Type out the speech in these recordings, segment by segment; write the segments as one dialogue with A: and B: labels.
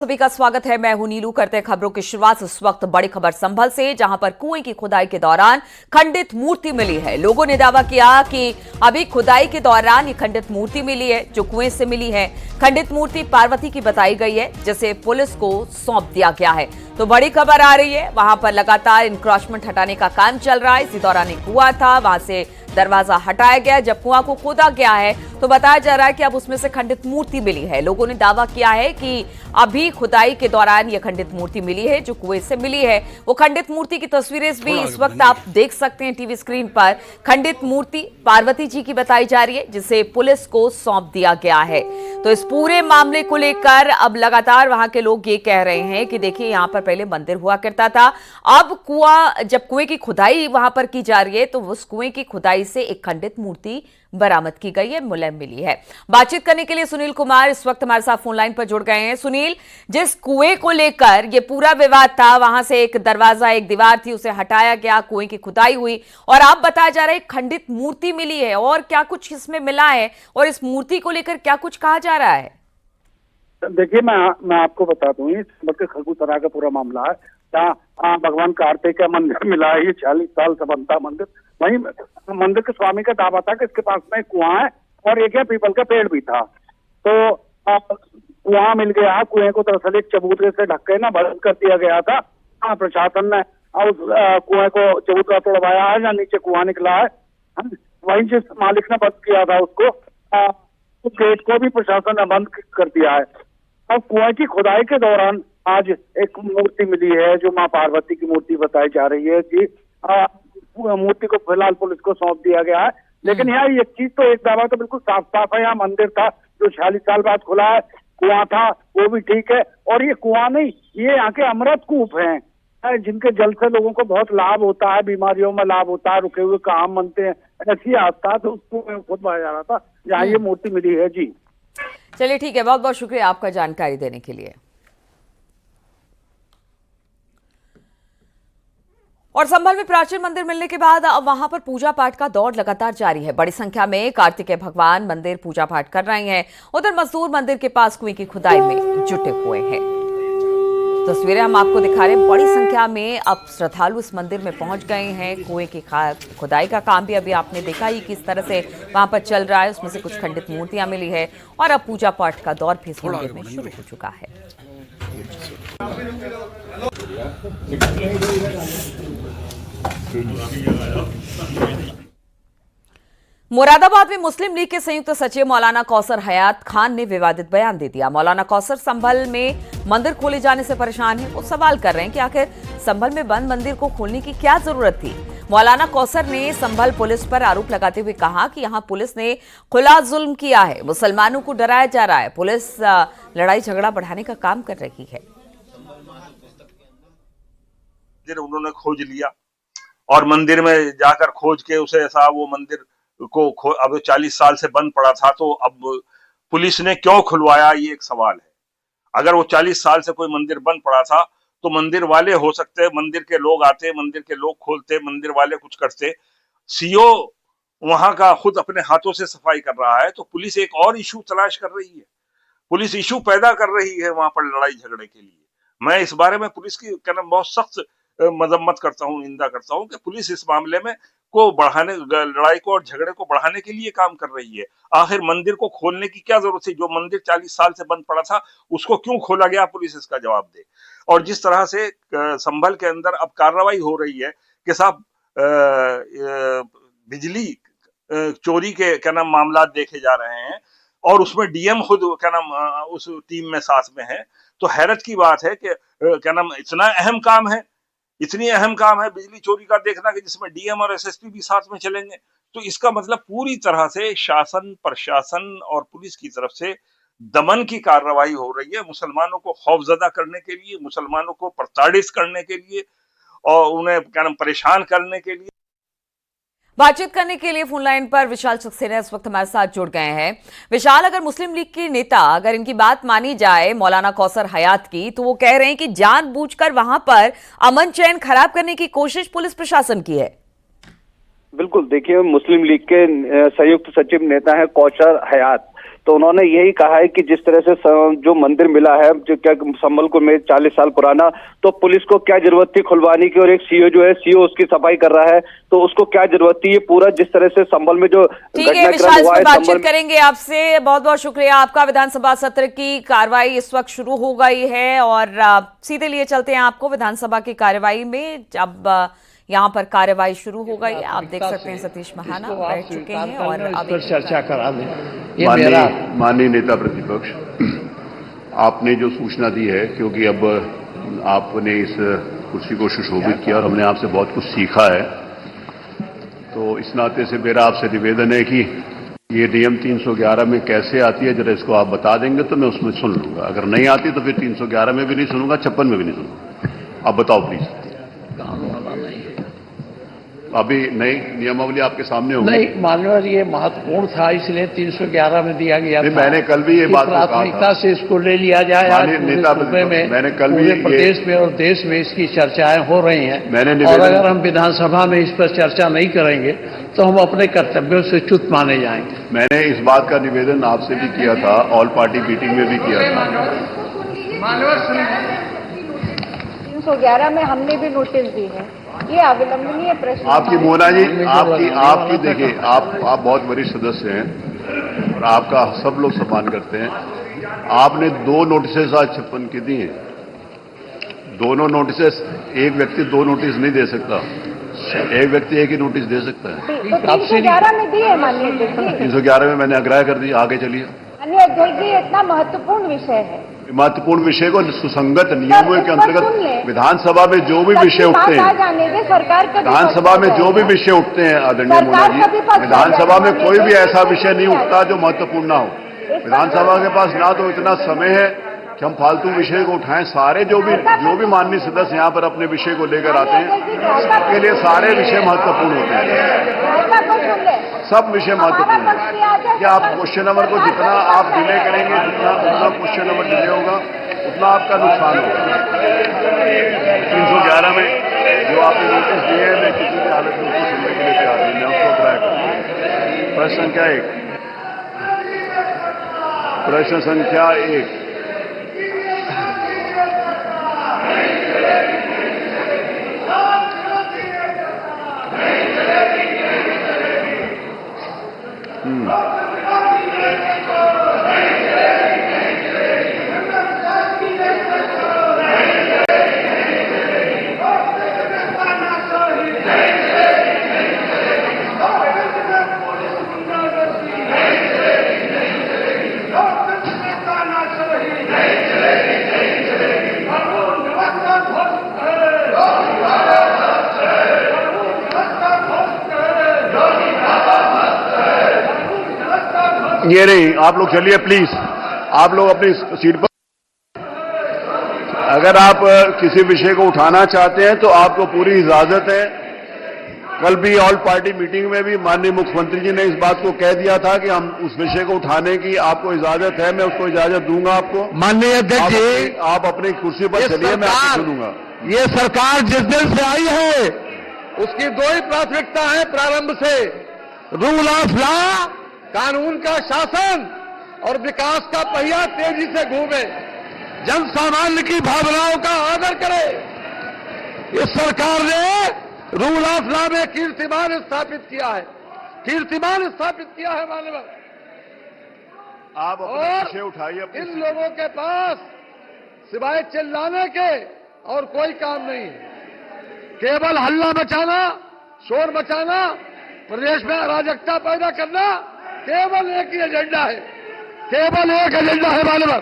A: सभी का स्वागत है। मैं हूं नीलू। करते हैं खबरों की शुरुआत इस वक्त बड़ी खबर संभल से, जहां पर कुएं की खुदाई के दौरान खंडित मूर्ति मिली है। लोगों ने दावा किया कि अभी खुदाई के दौरान ये खंडित मूर्ति मिली है, जो कुएं से मिली है। खंडित मूर्ति पार्वती की बताई गई है, जिसे पुलिस को सौंप दिया गया है। तो बड़ी खबर आ रही है, वहां पर लगातार इंक्रोचमेंट हटाने का काम चल रहा है। इसी दौरान एक कुआं था, वहां से दरवाजा हटाया गया। जब कुआं को खोदा गया है तो बताया जा रहा है कि अब उसमें से खंडित मूर्ति मिली है। लोगों ने दावा किया है कि अभी खुदाई के दौरान यह खंडित मूर्ति मिली है, जो कुएं से मिली है। वो खंडित मूर्ति की तस्वीरें भी इस वक्त आप देख सकते हैं टीवी स्क्रीन पर। खंडित मूर्ति पार्वती जी की बताई जा रही है, जिसे पुलिस को सौंप दिया गया है। तो इस पूरे मामले को लेकर अब लगातार वहां के लोग ये कह रहे हैं कि देखिए, यहां पर पहले मंदिर हुआ करता था, अब जब कुएं की खुदाई वहां पर की जा रही है तो उस कुएं की खुदाई से एक खंडित मूर्ति बरामद की गई है, मुलैम मिली है। बातचीत करने के लिए सुनील कुमार इस वक्त हमारे साथ फोन लाइन पर जुड़ गए हैं। सुनील, जिस कुएं को लेकर ये पूरा विवाद था, वहां से एक दरवाजा, एक दीवार थी, उसे हटाया गया, कुएं की खुदाई हुई और आप बताया जा रहा है खंडित मूर्ति मिली है, और क्या कुछ इसमें मिला है और इस मूर्ति को लेकर क्या कुछ कहा जा रहा है?
B: देखिए, मैं आपको बता दूं, इस खरगूसरा का पूरा मामला है। जहाँ भगवान कार्तिक का मंदिर मिला है, ये 40 साल से बनता मंदिर। वहीं मंदिर के स्वामी का दावा था कि इसके पास में कुआं है और एक पीपल का पेड़ भी था। तो कुआं मिल गया। कुएं को दरअसल एक चबूतरे से ढक के बंद कर दिया गया था। प्रशासन ने उस कुएं को चबूतरा तोड़वाया है, या नीचे कुआं निकला है। वहीं जिस मालिक ने बंद किया था उसको गेट को भी प्रशासन ने बंद कर दिया है। अब कुएं की खुदाई के दौरान आज एक मूर्ति मिली है, जो मां पार्वती की मूर्ति बताई जा रही है कि मूर्ति को फिलहाल पुलिस को सौंप दिया गया है। लेकिन यहाँ एक चीज तो, एक दावा तो बिल्कुल साफ साफ है, यहाँ मंदिर था जो 46 साल बाद खुला है, कुआं था वो भी ठीक है, और ये कुआं नहीं, ये यहाँ के अमृत कूप हैं, जिनके जल से लोगों को बहुत लाभ होता है, बीमारियों में लाभ होता है, रुके हुए काम बनते हैं, ऐसी आस्था। तो उसको खुदवाया जा रहा था जहाँ ये मूर्ति मिली है। जी
A: चलिए, ठीक है, बहुत बहुत शुक्रिया आपका जानकारी देने के लिए। और संभल में प्राचीन मंदिर मिलने के बाद अब वहां पर पूजा पाठ का दौर लगातार जारी है। बड़ी संख्या में कार्तिकेय भगवान मंदिर पूजा पाठ कर रहे हैं। उधर मजदूर मंदिर के पास कुएं की खुदाई में जुटे हुए हैं। तस्वीरें हम आपको दिखा रहे हैं। बड़ी संख्या में अब श्रद्धालु इस मंदिर में पहुंच गए हैं। कुएं की खुदाई का काम भी अभी आपने देखा ही किस तरह से वहां पर चल रहा है। उसमें से कुछ खंडित मूर्तियां मिली है और अब पूजा पाठ का दौर भी इस मंदिर में शुरू हो चुका है। मुरादाबाद में मुस्लिम लीग के संयुक्त सचिव मौलाना कौसर हयात खान ने विवादित बयान दे दिया। मौलाना कौसर संभल में मंदिर खोले जाने से परेशान हैं। वो सवाल कर रहे हैं कि आखिर संभल में बंद मंदिर को खोलने की क्या जरूरत थी। मौलाना कौसर ने संभल पुलिस पर आरोप लगाते हुए कहा कि यहां पुलिस ने खुला जुल्म किया है, मुसलमानों को डराया जा रहा है, पुलिस लड़ाई झगड़ा बढ़ाने का काम कर रही है।
C: उन्होंने खोज लिया और मंदिर में जाकर खोज के उसे ऐसा, वो मंदिर को अब 40 साल से बंद पड़ा था, तो अब पुलिस ने क्यों खुलवाया, ये एक सवाल है। अगर वो 40 साल से कोई मंदिर बंद पड़ा था तो मंदिर वाले हो सकते, मंदिर के लोग आते, मंदिर के लोग खोलते, मंदिर वाले कुछ करते। सीओ वहां का खुद अपने हाथों से सफाई कर रहा है, तो पुलिस एक और इशू तलाश कर रही है, पुलिस इशू पैदा कर रही है वहां पर लड़ाई झगड़े के लिए। मैं इस बारे में पुलिस की बहुत सख्त मजम्मत करता हूं, निंदा करता हूं कि पुलिस इस मामले में को बढ़ाने, लड़ाई को और झगड़े को बढ़ाने के लिए काम कर रही है। आखिर मंदिर को खोलने की क्या जरूरत थी? जो मंदिर 40 साल से बंद पड़ा था उसको क्यों खोला गया? पुलिस इसका जवाब दे। और जिस तरह से संभल के अंदर अब कार्रवाई हो रही है कि साहब बिजली चोरी के मामला देखे जा रहे हैं और उसमें डीएम खुद उस टीम में साथ में है, तो हैरत की बात है कि इतना अहम काम है, इतनी अहम काम है बिजली चोरी का देखना, कि जिसमें डीएम और एसएसपी भी साथ में चलेंगे। तो इसका मतलब पूरी तरह से शासन, प्रशासन और पुलिस की तरफ से दमन की कार्रवाई हो रही है, मुसलमानों को खौफजदा करने के लिए, मुसलमानों को प्रताड़ित करने के लिए और उन्हें परेशान करने के लिए।
A: बातचीत करने के लिए फोन लाइन पर विशाल सक्सेना इस वक्त हमारे साथ जुड़ गए हैं। विशाल, अगर मुस्लिम लीग के नेता, अगर इनकी बात मानी जाए मौलाना कौसर हयात की, तो वो कह रहे हैं कि जानबूझकर वहां पर अमन चैन खराब करने की कोशिश पुलिस प्रशासन की है।
B: बिल्कुल, देखिए, मुस्लिम लीग के संयुक्त सचिव नेता है कौसर हयात, तो उन्होंने यही कहा है कि जिस तरह से जो मंदिर मिला है जो क्या संबलपुर में 40 साल पुराना, तो पुलिस को क्या जरूरत थी खुलवाने की, और एक सीओ जो है सीओ उसकी सफाई कर रहा है, तो उसको क्या जरूरत थी। ये पूरा जिस तरह से संबल में जो
A: ठीक है विशाल, इस पर बातचीत करेंगे आपसे। बहुत बहुत शुक्रिया आपका। विधानसभा सत्र की कार्रवाई इस वक्त शुरू हो गई है और सीधे लिए चलते हैं आपको विधानसभा की कार्रवाई में। जब यहाँ पर कार्रवाई शुरू हो गई है, आप देख सकते हैं सतीश महाना बैठ चुके हैं और अब
D: चर्चा करा दें।
E: माननीय नेता प्रतिपक्ष, आपने जो सूचना दी है, क्योंकि अब आपने इस कुर्सी को सुशोभित किया और हमने आपसे बहुत कुछ सीखा है, तो इस नाते से मेरा आपसे निवेदन है कि ये नियम 311 में कैसे आती है, जरा इसको आप बता देंगे तो मैं उसमें सुन लूंगा। अगर नहीं आती तो फिर 311 में भी नहीं सुनूंगा, 56 में भी नहीं सुनूंगा। आप बताओ प्लीज। अभी नई नियमावली आपके सामने होगी।
D: नहीं मान्यवर, ये महत्वपूर्ण था इसलिए 311 में दिया गया था।
E: मैंने कल भी ये बात
D: प्राथमिकता से इसको ले लिया जाए।
E: मैंने कल भी
D: प्रदेश में और देश में इसकी चर्चाएं हो रही हैं और अगर हम विधानसभा में इस पर चर्चा नहीं करेंगे तो हम अपने कर्तव्यों से च्युत माने जाएंगे।
E: मैंने इस बात का निवेदन आपसे भी किया था, ऑल पार्टी मीटिंग में भी किया था।
F: 311 में हमने भी नोटिस दी है, ये अविलंबनीय प्रश्न।
E: आपकी मोना जी, आपकी देखिए, आप बहुत वरिष्ठ सदस्य हैं और आपका सब लोग सम्मान करते हैं। आपने 2 नोटिसेस आज 56 की दी हैं। दोनों नोटिसेस, एक व्यक्ति 2 नोटिस नहीं दे सकता, एक व्यक्ति एक ही नोटिस दे सकता है।
F: तो 311 में दी है माननीय अध्यक्ष जी।
E: 311 में मैंने आग्रह कर दी। आगे चलिए।
F: माननीय अध्यक्ष जी, इतना महत्वपूर्ण विषय है,
E: महत्वपूर्ण विषय को सुसंगत नियमों के अंतर्गत विधानसभा में जो भी विषय उठते हैं, विधानसभा में जो भी विषय उठते हैं आदरणीय मोना जी, विधानसभा में कोई भी ऐसा विषय नहीं उठता जो महत्वपूर्ण ना हो। विधानसभा के पास ना तो इतना समय है कि हम फालतू विषय को उठाएं। सारे जो भी माननीय सदस्य यहाँ पर अपने विषय को लेकर आते हैं, सबके लिए सारे विषय महत्वपूर्ण होते हैं। सब विषय महत्वपूर्ण है कि आप क्वेश्चन नंबर को जितना आप डिले करेंगे, जितना क्वेश्चन नंबर डिले होगा उतना आपका नुकसान होगा। 311 में जो आपने नोटिस दिए हैं, मैं किसी भी हालत में उसको सुनने के लिए तैयार नहीं, मैं उसको अप्लाई करूँगा। प्रश्न संख्या 1, प्रश्न संख्या 1, ये नहीं, आप लोग चलिए प्लीज, आप लोग अपनी सीट पर। अगर आप किसी विषय को उठाना चाहते हैं तो आपको पूरी इजाजत है। कल भी ऑल पार्टी मीटिंग में भी माननीय मुख्यमंत्री जी ने इस बात को कह दिया था कि हम उस विषय को उठाने की आपको इजाजत है, मैं उसको इजाजत दूंगा आपको।
G: माननीय अध्यक्ष जी,
E: आप अपनी कुर्सी पर चलिए, मैं आपको सुनूंगा।
G: ये सरकार जिस दिन से आई है उसकी 2 ही प्राथमिकता है प्रारंभ से, रूल ऑफ लॉ, कानून का शासन और विकास का पहिया तेजी से घूमे, जन सामान्य की भावनाओं का आदर करे। इस सरकार ने रूल ऑफ लॉ में कीर्तिमान स्थापित किया है, कीर्तिमान स्थापित किया है माननीय।
E: आप अपने विषय उठाइए।
G: इन लोगों के पास सिवाय चिल्लाने के और कोई काम नहीं है, केवल हल्ला मचाना, शोर मचाना, प्रदेश में अराजकता पैदा करना, केवल एक ही एजेंडा है, केवल एक एजेंडा है माननीय।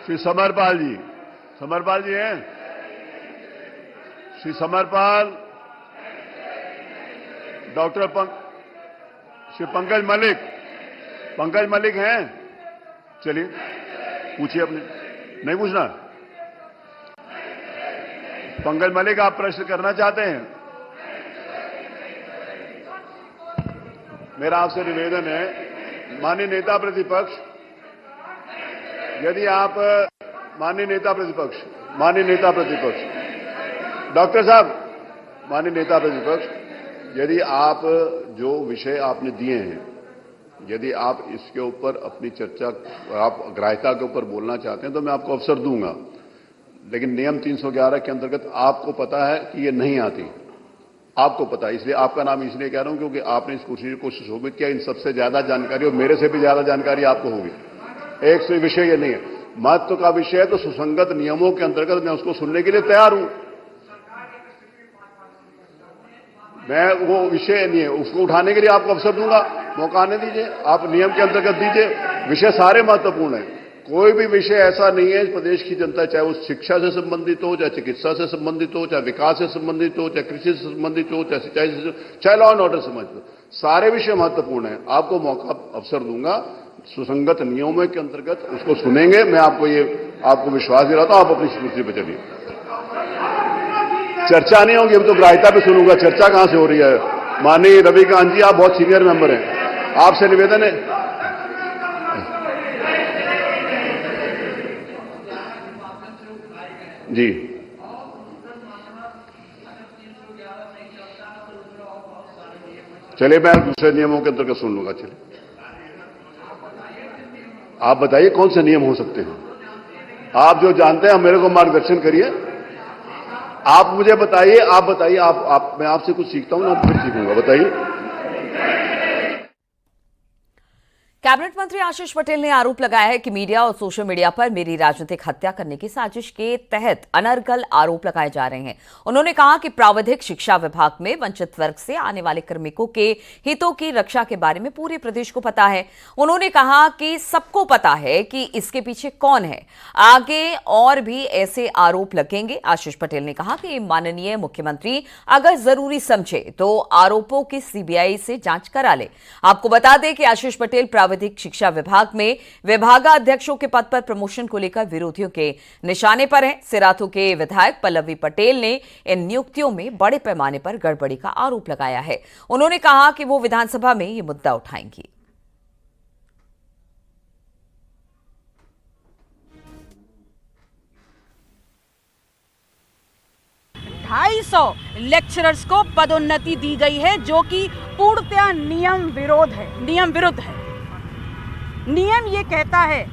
E: श्री समरपाल जी, समरपाल जी हैं? श्री समरपाल, डॉक्टर श्री पंकज मलिक हैं? चलिए पूछिए। अपने नहीं पूछना? पंकज मलिक, आप प्रश्न करना चाहते हैं? मेरा आपसे निवेदन है, माननीय नेता प्रतिपक्ष, यदि आप माननीय नेता प्रतिपक्ष डॉक्टर साहब, माननीय नेता प्रतिपक्ष, यदि आप जो विषय आपने दिए हैं यदि आप इसके ऊपर अपनी चर्चा, आप ग्राह्यता के ऊपर बोलना चाहते हैं तो मैं आपको अवसर दूंगा, लेकिन नियम 311 के अंतर्गत आपको पता है कि ये नहीं आती, आपको पता है। इसलिए आपका नाम इसलिए कह रहा हूं क्योंकि आपने इस कुर्सी को सुशोभित किया। इन सबसे ज्यादा जानकारी और मेरे से भी ज्यादा जानकारी आपको होगी। एक से विषय ये नहीं है, महत्व का विषय है, तो सुसंगत नियमों के अंतर्गत मैं उसको सुनने के लिए तैयार हूं। मैं वो विषय नहीं है, उसको उठाने के लिए आपको अवसर दूंगा, मौका आने दीजिए, आप नियम के अंतर्गत दीजिए। विषय सारे महत्वपूर्ण है, कोई भी विषय ऐसा नहीं है प्रदेश की जनता, चाहे वो शिक्षा से संबंधित हो, चाहे चिकित्सा से संबंधित हो, चाहे विकास से संबंधित हो, चाहे कृषि से संबंधित हो, चाहे सिंचाई से, चाहे लॉ एंड ऑर्डर से संबंधित हो, सारे विषय महत्वपूर्ण है। आपको मौका अवसर दूंगा, सुसंगत नियमों के अंतर्गत उसको सुनेंगे। मैं आपको विश्वास दिलाता हूं, आप अपनी स्मृति पर चलिए। चर्चा नहीं होगी, अब तो ग्राह्यता पे सुनूंगा, चर्चा कहां से हो रही है। माननीय रविकांत जी, आप बहुत सीनियर मेंबर हैं, आपसे निवेदन है। जी, चलिए मैं दूसरे नियमों के अंतर्गत सुन लूंगा। चलिए आप बताइए कौन से नियम हो सकते हैं, आप जो जानते हैं मेरे को मार्गदर्शन करिए। आप मुझे बताइए, मैं आपसे कुछ सीखता हूं ना, फिर सीखूंगा, बताइए।
A: कैबिनेट मंत्री आशीष पटेल ने आरोप लगाया है कि मीडिया और सोशल मीडिया पर मेरी राजनीतिक हत्या करने की साजिश के तहत अनर्गल आरोप लगाए जा रहे हैं। उन्होंने कहा कि प्राविधिक शिक्षा विभाग में वंचित वर्ग से आने वाले कार्मिकों के हितों की रक्षा के बारे में पूरे प्रदेश को पता है। उन्होंने कहा कि सबको पता है कि इसके पीछे कौन है, आगे और भी ऐसे आरोप लगेंगे। आशीष पटेल ने कहा कि माननीय मुख्यमंत्री अगर जरूरी समझे तो आरोपों की सीबीआई से जांच करा ले। आपको बता दें कि आशीष पटेल प्राविधिक शिक्षा विभाग में विभागाध्यक्षों के पद पर प्रमोशन को लेकर विरोधियों के निशाने पर हैं। सिराथू के विधायक पल्लवी पटेल ने इन नियुक्तियों में बड़े पैमाने पर गड़बड़ी का आरोप लगाया है। उन्होंने कहा कि वो विधानसभा में ये मुद्दा उठाएंगी।
H: सौ लेक्चरर्स को पदोन्नति दी गई है, जो कि पूर्णतया नियम विरुद्ध है। नियम ये कहता है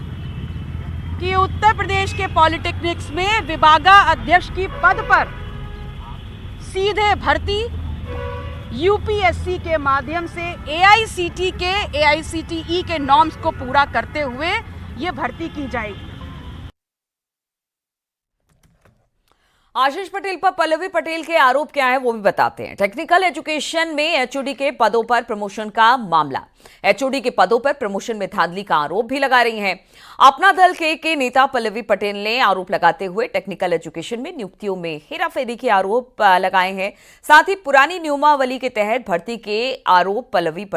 H: कि उत्तर प्रदेश के पॉलिटेक्निक्स में विभागाध्यक्ष की पद पर सीधे भर्ती यूपीएससी के माध्यम से एआईसीटीई के नॉर्म्स को पूरा करते हुए ये भर्ती की जाएगी।
A: आशीष पटेल पर पल्लवी पटेल के आरोप क्या है वो भी बताते हैं। टेक्निकल एजुकेशन में एचओडी के पदों पर प्रमोशन का मामला, एचओडी के पदों पर प्रमोशन में धांधली का आरोप भी लगा रही हैं। अपना दल के नेता पल्लवी पटेल ने आरोप लगाते हुए टेक्निकल एजुकेशन में नियुक्तियों में हेराफेरी के आरोप लगाए हैं। साथ ही पुरानी नियमावली के तहत भर्ती के आरोप पल्लवी